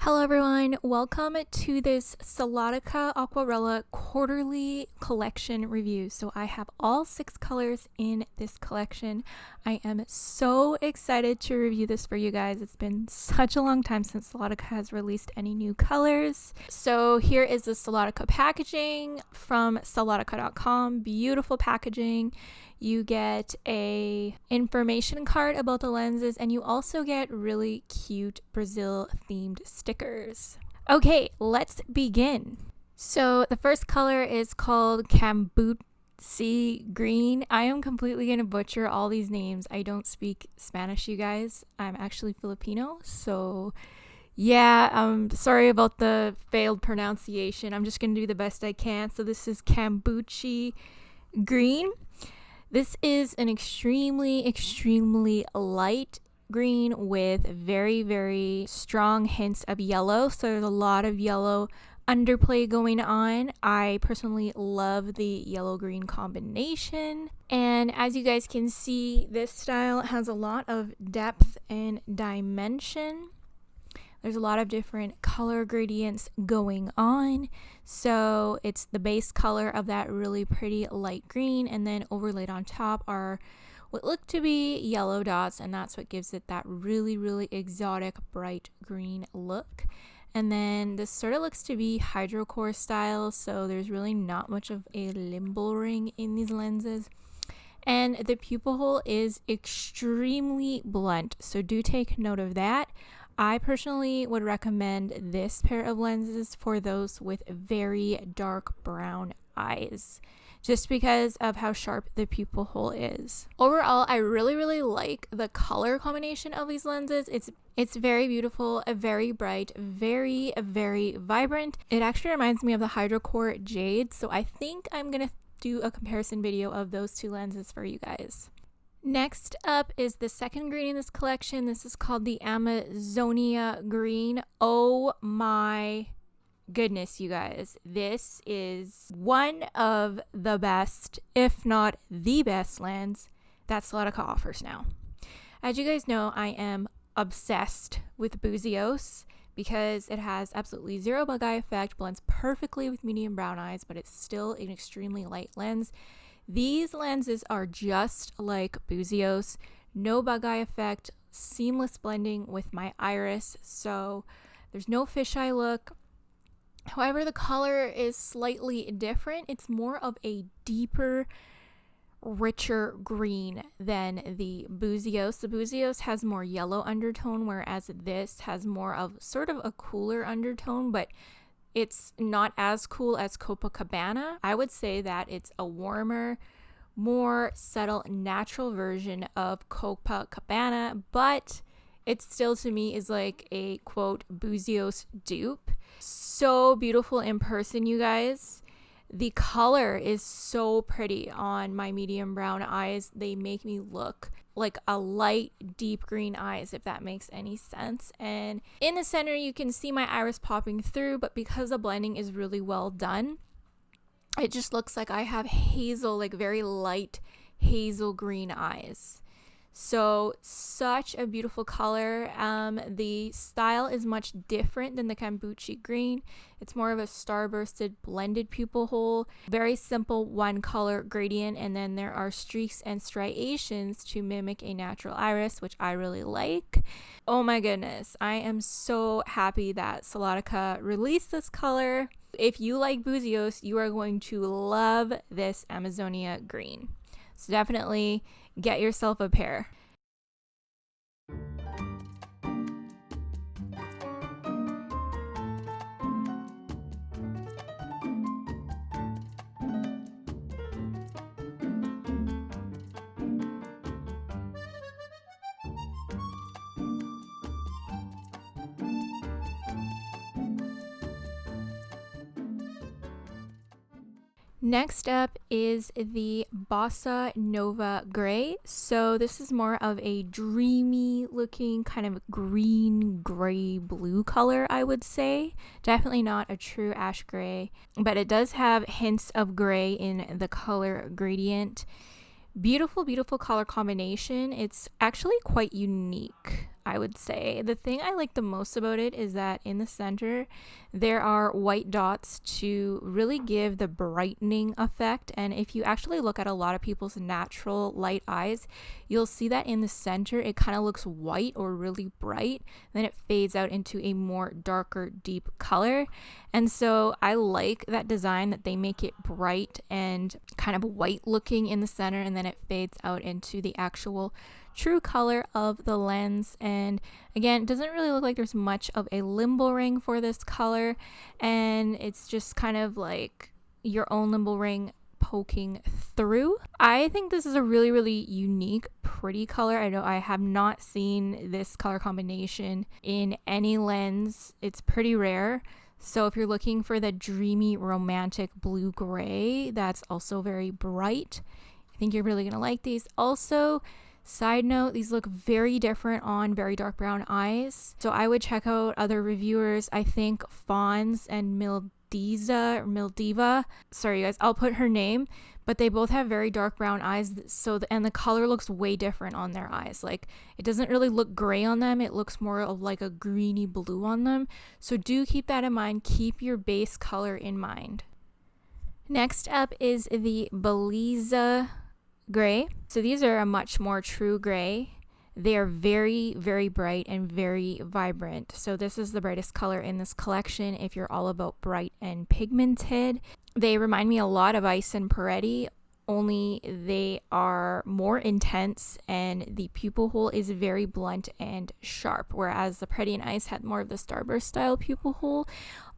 Hello everyone, welcome to this SOLOTICA AQUARELLA quarterly collection review. So I have all 6 colors in this collection. I am so excited to review this for you guys. It's been such a long time since SOLOTICA has released any new colors. So here is the SOLOTICA packaging from solotica.com. Beautiful packaging. You get a information card about the lenses, and you also get really cute Brazil themed stickers. Okay, let's begin. So the first color is called Cambuci Green. I am completely gonna butcher all these names. I don't speak Spanish, you guys. I'm actually Filipino, so yeah, I'm sorry about the failed pronunciation. I'm just gonna do the best I can. So this is Cambuci Green. This is an extremely light green with very strong hints of yellow. So there's a lot of yellow underplay going on. I personally love the yellow-green combination. And as you guys can see, this style has a lot of depth and dimension. There's a lot of different color gradients going on. So it's the base color of that really pretty light green, and then overlaid on top are what look to be yellow dots, and that's what gives it that really exotic bright green look. And then this sort of looks to be hydrocore style, so there's really not much of a limbal ring in these lenses. And the pupil hole is extremely blunt, so do take note of that. I personally would recommend this pair of lenses for those with very dark brown eyes, just because of how sharp the pupil hole is. Overall, I really like the color combination of these lenses. It's very beautiful, very bright, very vibrant. It actually reminds me of the Hydrocore Jade, so I think I'm gonna do a comparison video of those two lenses for you guys. Next up is the second green in this collection. This is called the Amazonia Green. Oh my goodness, you guys. This is one of the best, if not the best lens that SOLOTICA offers now. As you guys know, I am obsessed with Buzios because it has absolutely zero bug eye effect, blends perfectly with medium brown eyes, but it's still an extremely light lens. These lenses are just like Buzios, no bug eye effect, seamless blending with my iris, so there's no fisheye look. However, the color is slightly different. It's more of a deeper, richer green than the Buzios. The Buzios has more yellow undertone, whereas this has more of sort of a cooler undertone, but it's not as cool as Copacabana. I would say that it's a warmer, more subtle, natural version of Copacabana, but it still to me is like a quote Buzios dupe. So beautiful in person, you guys. The color is so pretty on my medium brown eyes. They make me look like a light, deep green eyes, if that makes any sense. And in the center, you can see my iris popping through, but because the blending is really well done, it just looks like I have hazel, like very light hazel green eyes. So such a beautiful color. The style is much different than the Cambuci Green. It's more of a starbursted blended pupil hole, very simple one color gradient, and then there are streaks and striations to mimic a natural iris, which I really like. Oh my goodness, I am so happy that SOLOTICA released this color. If you like Buzios, you are going to love this Amazonia Green. So definitely get yourself a pair. Next up is the Bossa Nova Gray. So this is more of a dreamy looking kind of green, gray, blue color, I would say. Definitely not a true ash gray, but it does have hints of gray in the color gradient. Beautiful color combination. It's actually quite unique. I would say. The thing I like the most about it is that in the center, there are white dots to really give the brightening effect. And if you actually look at a lot of people's natural light eyes, you'll see that in the center, it kind of looks white or really bright. Then it fades out into a more darker, deep color. And so I like that design, that they make it bright and kind of white looking in the center, and then it fades out into the actual true color of the lens. And again, it doesn't really look like there's much of a limbo ring for this color, and it's just kind of like your own limbo ring poking through. I think this is a really, really unique, pretty color. I know I have not seen this color combination in any lens. It's pretty rare. So if you're looking for the dreamy, romantic blue gray that's also very bright, I think you're really gonna like these. Also, side note, these look very different on very dark brown eyes. So I would check out other reviewers. I think Fawns and Mildiva. Sorry, you guys, I'll put her name. But they both have very dark brown eyes. And the color looks way different on their eyes. Like, it doesn't really look gray on them. It looks more of like a greeny blue on them. So do keep that in mind. Keep your base color in mind. Next up is the Beleza Gray. So these are a much more true gray. They are very, very bright and very vibrant. So this is the brightest color in this collection if you're all about bright and pigmented. They remind me a lot of Ice and Peretti, only they are more intense and the pupil hole is very blunt and sharp, whereas the Peretti and Ice had more of the starburst style pupil hole.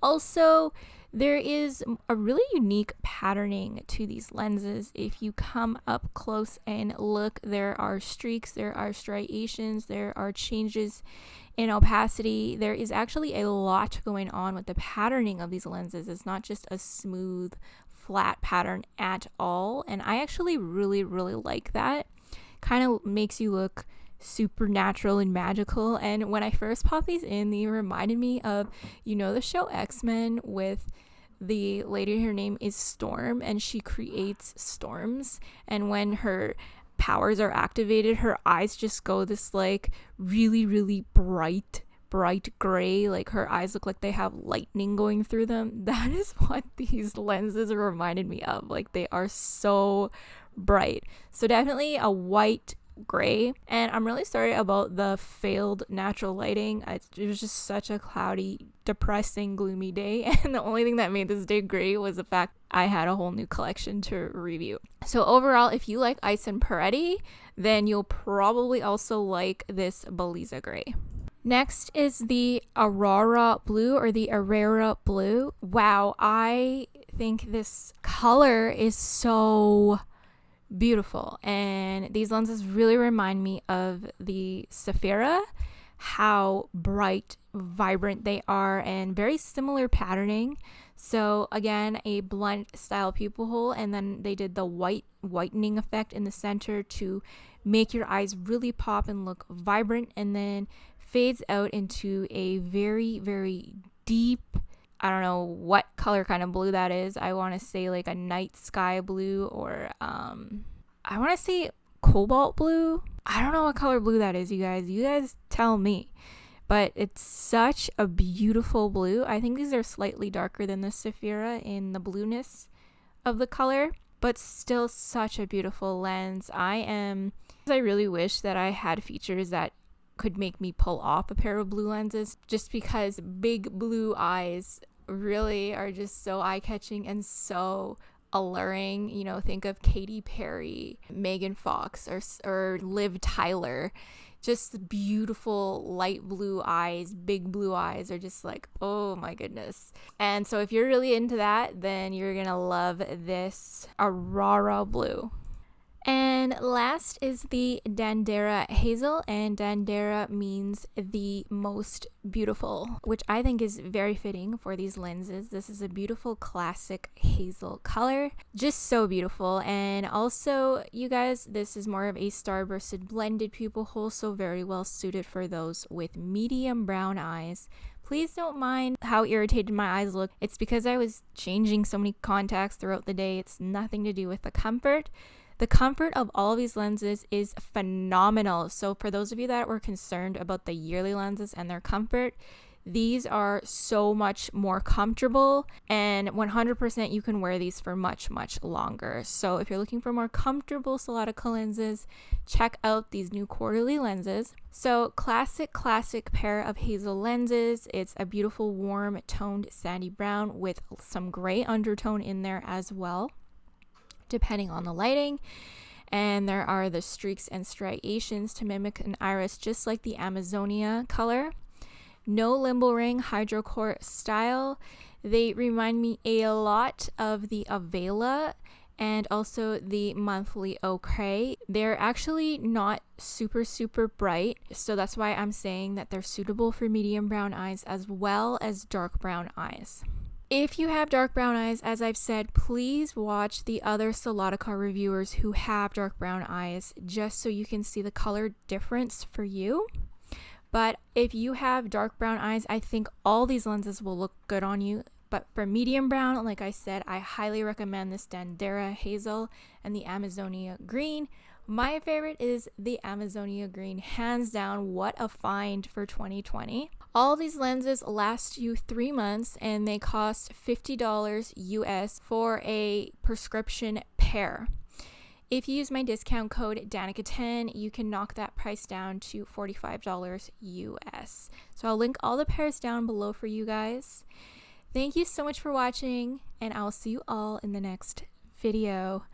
Also, there is a really unique patterning to these lenses. If you come up close and look, there are streaks, there are striations, there are changes in opacity. There is actually a lot going on with the patterning of these lenses. It's not just a smooth, flat pattern at all. And I actually really, really like that. Kind of makes you look supernatural and magical. And when I first popped these in, they reminded me of, you know, the show X-Men with the lady, her name is Storm, and she creates storms, and when her powers are activated, her eyes just go this like really, really bright gray. Like her eyes look like they have lightning going through them. That is what these lenses reminded me of. Like, they are so bright. So definitely a white gray. And I'm really sorry about the failed natural lighting. It was just such a cloudy, depressing, gloomy day, and the only thing that made this day great was the fact I had a whole new collection to review. So overall, if you like Ice and Peretti, then you'll probably also like this Beleza Gray. Next is the Arara Blue, or the Arara Blue. Wow, I think this color is so beautiful, and these lenses really remind me of the Sephira, how bright, vibrant they are, and very similar patterning. So again, a blunt style pupil hole, and then they did the whitening effect in the center to make your eyes really pop and look vibrant, and then fades out into a very, very deep, I don't know what color kind of blue that is. I want to say like a night sky blue, or I want to say cobalt blue. I don't know what color blue that is, you guys. You guys tell me. But it's such a beautiful blue. I think these are slightly darker than the Sephira in the blueness of the color, but still such a beautiful lens. I really wish that I had features that could make me pull off a pair of blue lenses, just because big blue eyes really are just so eye-catching and so alluring. You know, think of Katy Perry, Megan Fox, or Liv Tyler. Just beautiful light blue eyes, big blue eyes are just like, oh my goodness. And so if you're really into that, then you're gonna love this Arara Blue. And last is the Dandara Hazel, and Dandara means the most beautiful, which I think is very fitting for these lenses. This is a beautiful classic hazel color, just so beautiful. And also, you guys, this is more of a starbursted blended pupil hole, so very well suited for those with medium brown eyes. Please don't mind how irritated my eyes look. It's because I was changing so many contacts throughout the day. It's nothing to do with the comfort. The comfort of all of these lenses is phenomenal. So for those of you that were concerned about the yearly lenses and their comfort, these are so much more comfortable, and 100% you can wear these for much longer. So if you're looking for more comfortable Solotica lenses, check out these new quarterly lenses. So classic pair of hazel lenses. It's a beautiful warm toned sandy brown with some gray undertone in there as well, depending on the lighting. And there are the streaks and striations to mimic an iris, just like the Amazonia color. No limbo ring, hydrocore style. They remind me a lot of the Avela and also the monthly ochre. They're actually not super bright, so that's why I'm saying that they're suitable for medium brown eyes as well as dark brown eyes. If you have dark brown eyes, as I've said, please watch the other Solotica reviewers who have dark brown eyes, just so you can see the color difference for you. But if you have dark brown eyes, I think all these lenses will look good on you. But for medium brown, like I said, I highly recommend this Dandara Hazel and the Amazonia Green. My favorite is the Amazonia Green, hands down. What a find for 2020. All these lenses last you 3 months and they cost $50 US for a prescription pair. If you use my discount code DANICA10, you can knock that price down to $45 US. So I'll link all the pairs down below for you guys. Thank you so much for watching, and I'll see you all in the next video.